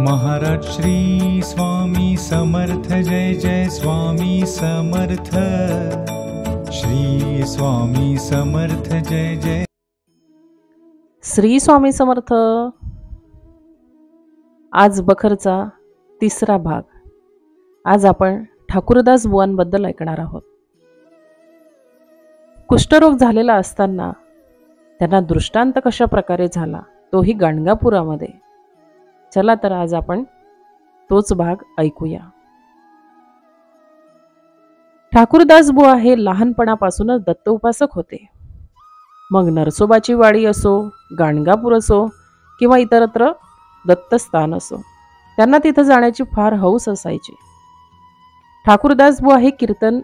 महाराज श्री स्वामी समर्थ, जय जय स्वामी समर्थ, श्री स्वामी समर्थ, जय जय श्री स्वामी समर्थ। आज बखरचा तिसरा भाग। आज आपण ठाकूरदास बुवांबद्दल ऐकणार आहोत। कुष्ठरोग झालेला असताना त्यांना दृष्टांत कशा प्रकारे झाला, तोही गाणगापुरामध्ये। चला तर आज आपण तोच भाग ऐकूया। ठाकूरदास बुवा हे लहानपणापासूनच दत्त उपासक होते। मग नरसोबाची वाडी असो, गाणगापूर असो किंवा इतरत्र दत्तस्थान असो, त्यांना तिथं जाण्याची फार हौस असायची। ठाकूरदास बुवा हे कीर्तन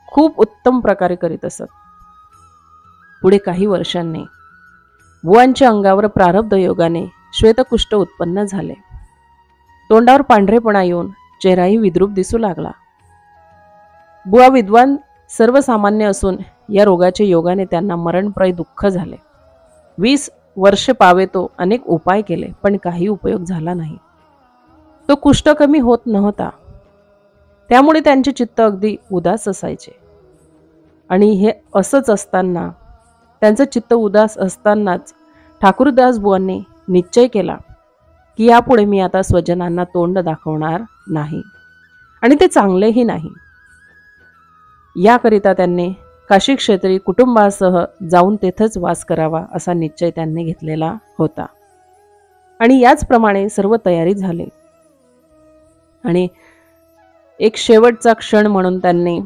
खूप उत्तम प्रकारे करीत असत। पुढे काही वर्षांनी बुवांच्या अंगावर प्रारब्ध योगाने श्वेतकुष्ठ उत्पन्न झाले। तोंडावर पांढरेपणा येऊन चेहराही विद्रूप दिसू लागला। बुवा विद्वान सर्वसामान्य असून या रोगाच्या योगाने त्यांना मरणप्राय दुःख झाले। 20 वर्षे पावेतो अनेक उपाय केले, पण काही उपयोग झाला नाही। तो कुष्ठ कमी होत नव्हता, त्यामुळे त्यांचे चित्त अगदी उदास असायचे। आणि हे असंच असताना, त्यांचं चित्त उदास असतानाच ठाकूरदास बुवांनी निश्चय केला की यापुढे मी आता स्वजनांना तोंड दाखवणार नाही, आणि ते चांगलेही नाही। याकरिता त्यांनी काशी क्षेत्री कुटुंबासह जाऊन तेथेच वास करावा असा निश्चय त्यांनी घेतलेला होता। आणि याचप्रमाणे सर्व तयारी झाली। आणि एक शेवटचा क्षण म्हणून त्यांनी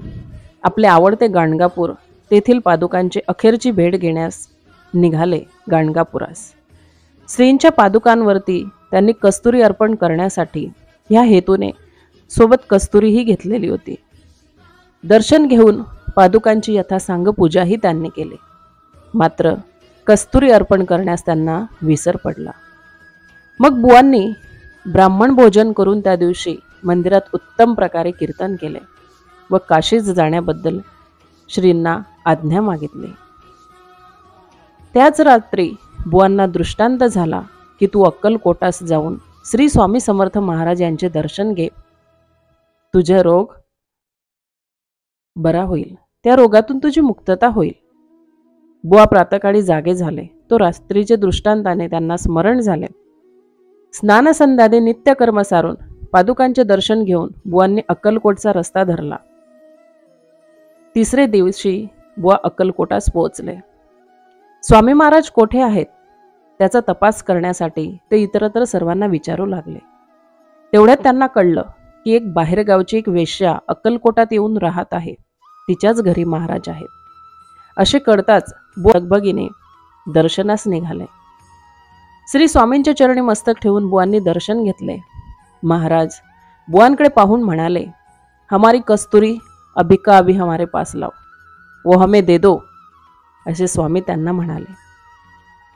आपले आवडते गाणगापूर तेथील पादुकांची अखेरची भेट घेण्यास निघाले। गाणगापुरास श्रींच्या पादुकांवरती त्यांनी कस्तुरी अर्पण करण्यासाठी ह्या हेतूने सोबत कस्तुरीही घेतलेली होती। दर्शन घेऊन पादुकांची यथासांग पूजाही त्यांनी केली, मात्र कस्तुरी अर्पण करण्यास त्यांना विसर पडला। मग बुवांनी ब्राह्मण भोजन करून त्या दिवशी मंदिरात उत्तम प्रकारे कीर्तन केले व काशीस जाण्याबद्दल श्रींना आज्ञा मागितली। त्याच रात्री बुवांना दृष्टांत झाला की तू अक्कलकोटास जाऊन श्री स्वामी समर्थ महाराज यांचे दर्शन घे, तुझे रोग बरा होईल, त्या रोगातून तुझी मुक्तता होईल। बुवा प्रातकाळी जागे झाले, तो रात्रीचे दृष्टांताने त्यांना स्मरण झाले। स्नान संध्यादे नित्यकर्म सारून पादुकांचे दर्शन घेऊन बुवांनी अक्कलकोटचा रस्ता धरला। तिसरे दिवशी बुवा अक्कलकोटास पोहोचले। स्वामी महाराज कोठे आहेत त्याचा तपास करण्यासाठी ते इतरत्र सर्वांना विचारू लागले। तेवढ्यात त्यांना कळलं की एक बाहेरगावची एक वेश्या अक्कलकोटात येऊन राहत आहे, तिच्याच घरी महाराज आहेत। असे कळताच बुवा लगबगीने दर्शनास निघाले। श्री स्वामींच्या चरणी मस्तक ठेवून बुवांनी दर्शन घेतले। महाराज बुवांकडे पाहून म्हणाले, हमारी कस्तुरी अभी का अभी हमारे पास लाओ, वो हमें दे दो, असे स्वामी त्यांना म्हणाले।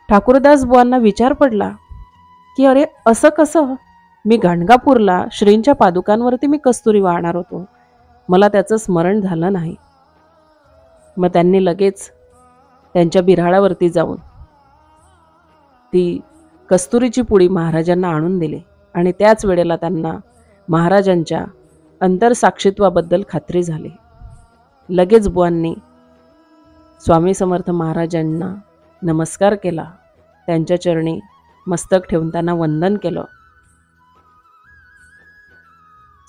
ठाकूरदास बुवांना विचार पडला की अरे असं कसं, मी गाणगापूरला श्रींच्या पादुकांवरती मी कस्तुरी वाहणार होतो, मला त्याचं स्मरण झालं नाही। मग त्यांनी लगेच त्यांच्या बिऱ्हाळावरती जाऊन ती कस्तुरीची पुडी महाराजांना आणून दिली, आणि त्याच वेळेला त्यांना महाराजांच्या अंतरसाक्षित्वाबद्दल खात्री झाली। लगेच बुवांनी स्वामी समर्थ महाराजांना नमस्कार केला, त्यांच्या चरणी मस्तक ठेवून त्यांना वंदन केलं।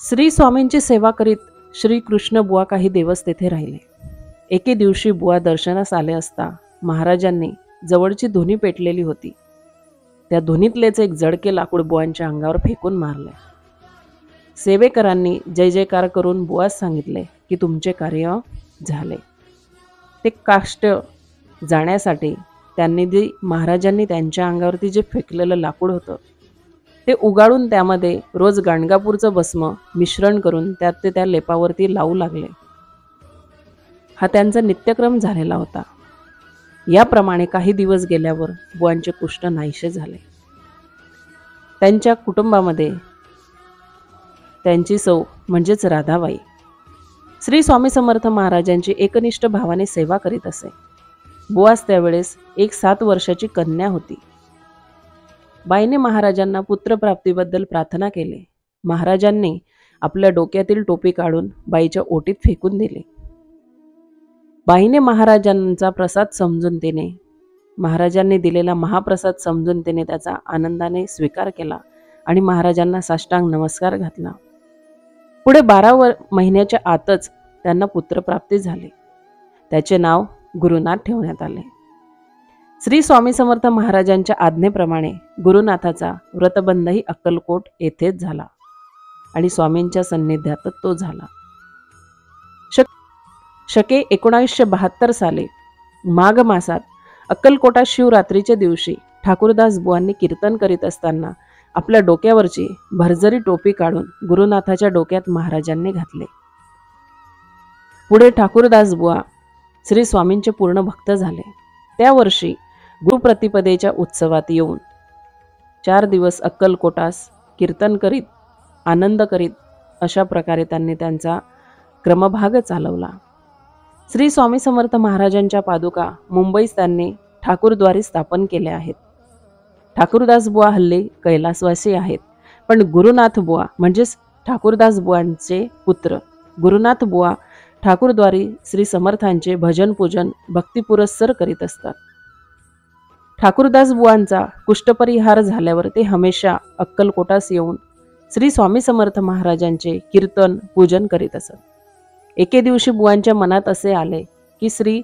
श्री स्वामींची सेवा करीत श्री कृष्ण बुवा काही दिवस तेथे राहिले। एके दिवशी बुवा दर्शनास आले असता महाराजांनी जवळची धुनी पेटलेली होती, त्या धुनीतलेच एक जडके लाकूड बुवांच्या अंगावर फेकून मारले। सेवेकरांनी जय जयकार करून बुवास सांगितले की तुमचे कार्य झाले। ते काष्ट जाण्यासाठी त्यांनी महाराजांनी त्यांच्या अंगावरती जे फेकलेलं लाकूड होतं ते उगाळून त्यामध्ये रोज गाणगापूरचं भस्म मिश्रण करून त्यात ते त्या लेपावरती लावू लागले। हा त्यांचा नित्यक्रम झालेला होता। याप्रमाणे काही दिवस गेल्यावर बुवांचे कुष्ठ नाहीसे झाले। त्यांच्या कुटुंबामध्ये त्यांची सौ म्हणजेच राधाबाई श्री स्वामी समर्थ महाराजांची एकनिष्ठ भावाने सेवा करीत असे। बुवास त्यावेळेस एक 7 वर्षाची कन्या होती। बाईने महाराजांना पुत्रप्राप्तीबद्दल प्रार्थना केली. महाराजांनी आपल्या डोक्यातील टोपी काढून बाईच्या ओटीत फेकून दिली. बाईने महाराजांचा प्रसाद समजून महाराजांनी दिलेला महाप्रसाद समजून तिने त्याचा आनंदाने स्वीकार केला आणि महाराजांना साष्टांग नमस्कार घातला. पुढे 12 महिन्याच्या आतच त्यांना पुत्रप्राप्ती झाली. त्याचे नाव गुरुनाथ ठेवण्यात आले. श्री स्वामी समर्थ महाराजांच्या आज्ञेप्रमाणे गुरुनाथाचा व्रतबंधही अक्कलकोट येथेच झाला आणि स्वामींच्या सान्निध्यातच तो झाला. शके 1972 साली माघ मासात अक्कलकोटात शिवरात्रीच्या दिवशी ठाकूरदास बुवांनी कीर्तन करीत असताना आपल्या डोक्यावरची भरजरी टोपी काढून गुरुनाथाच्या डोक्यात महाराजांनी घातले. पुढे ठाकूरदास बुवा श्री स्वामींचे पूर्ण भक्त झाले. त्या वर्षी गुरुप्रतिपदेच्या उत्सवात येऊन 4 दिवस अक्कलकोटास कीर्तन करीत आनंद करीत अशा प्रकारे त्यांनी त्यांचा क्रमभाग चालवला. श्री स्वामी समर्थ महाराजांच्या पादुका मुंबईत त्यांनी ठाकूरद्वारी स्थापन केल्या आहेत. ठाकूरदास बुवा हल्ली कैलासवासी आहेत, पण गुरुनाथ बुवा म्हणजेच ठाकूरदास बुवांचे पुत्र गुरुनाथ बुवा ठाकूरद्वारी श्री समर्थांचे भजन पूजन भक्तिपुरस्सर करीत असतात. ठाकूरदास बुवांचा कुष्ठपरिहार झाल्यावर ते हमेशा अक्कलकोटास येऊन श्री स्वामी समर्थ महाराजांचे कीर्तन पूजन करीत असत. एके दिवशी बुवांच्या मनात असे आले की श्री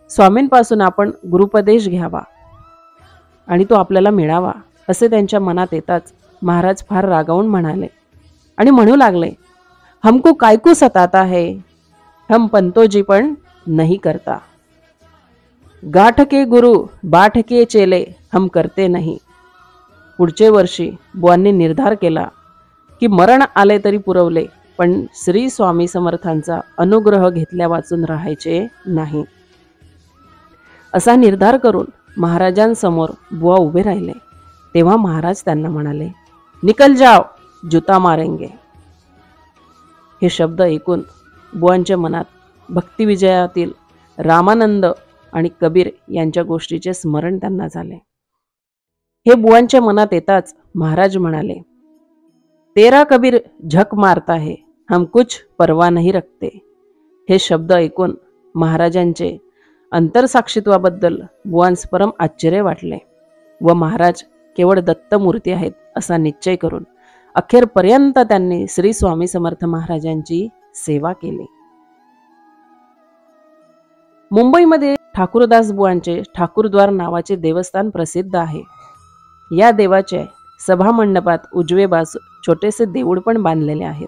स्वामींपासून आपण गुरुपदेश घ्यावा आणि तो आपल्याला मिळावा. असे त्यांच्या मनात येताच महाराज फार रागावून म्हणाले आणि म्हणू लागले, हमको कायकू सताता है, हम पंतोजी पण नहीं करता. गाठ के गुरु बाट के चेले हम करते नहीं. पुढचे वर्षी बुवांनी निर्धार केला की मरण आले तरी पुरवले, पण श्री स्वामी समर्थांचा अनुग्रह घेतल्या वाचून राहायचे नाही. असा निर्धार करून महाराजांसमोर बुवा उभे राहिले. तेव्हा महाराज त्यांना म्हणाले, निकल जाओ, जुता मारेंगे. हे शब्द ऐकून बुवांच्या मनात भक्तिविजयातील रामानंद आणि कबीर यांच्या गोष्टीचे स्मरण त्यांना झाले. हे बुवांच्या मनात येताच महाराज म्हणाले, तेरा कबीर झक मारता है, हम कुछ परवा नहीं रखते. हे शब्द ऐकून महाराजांचे अंतरसाक्षित्वाबद्दल बुवांस परम आश्चर्य वाटले व महाराज केवळ दत्तमूर्ती आहेत असा निश्चय करून अखेरपर्यंत त्यांनी श्री स्वामी समर्थ महाराजांची सेवा केली. मुंबईमध्ये ठाकूरदास बुवांचे ठाकूरद्वार नावाचे देवस्थान प्रसिद्ध आहे. या देवाचे सभामंडपात उजवे बाजू छोटेसे देऊळ पण बांधलेले आहेत.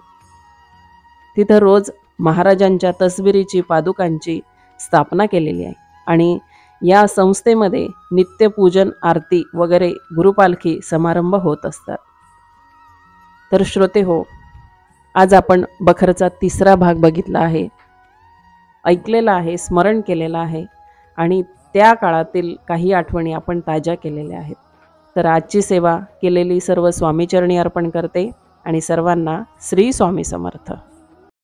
तिथं रोज महाराजांच्या तस्बिरीची पादुकांची स्थापना केलेली आहे आणि या संस्थेमध्ये नित्यपूजन आरती वगैरे गुरुपालखी समारंभ होत असतात. तर श्रोते हो, आज आपण बखरचा 3रा भाग बघितला आहे, ऐकलेला आहे, स्मरण केलेला आहे आणि त्या काळातील काही आठवणी आपण ताज्या केलेल्या आहेत. तर आजची सेवा केलेली सर्व स्वामीचरणी अर्पण करते आणि सर्वांना श्री स्वामी समर्थ.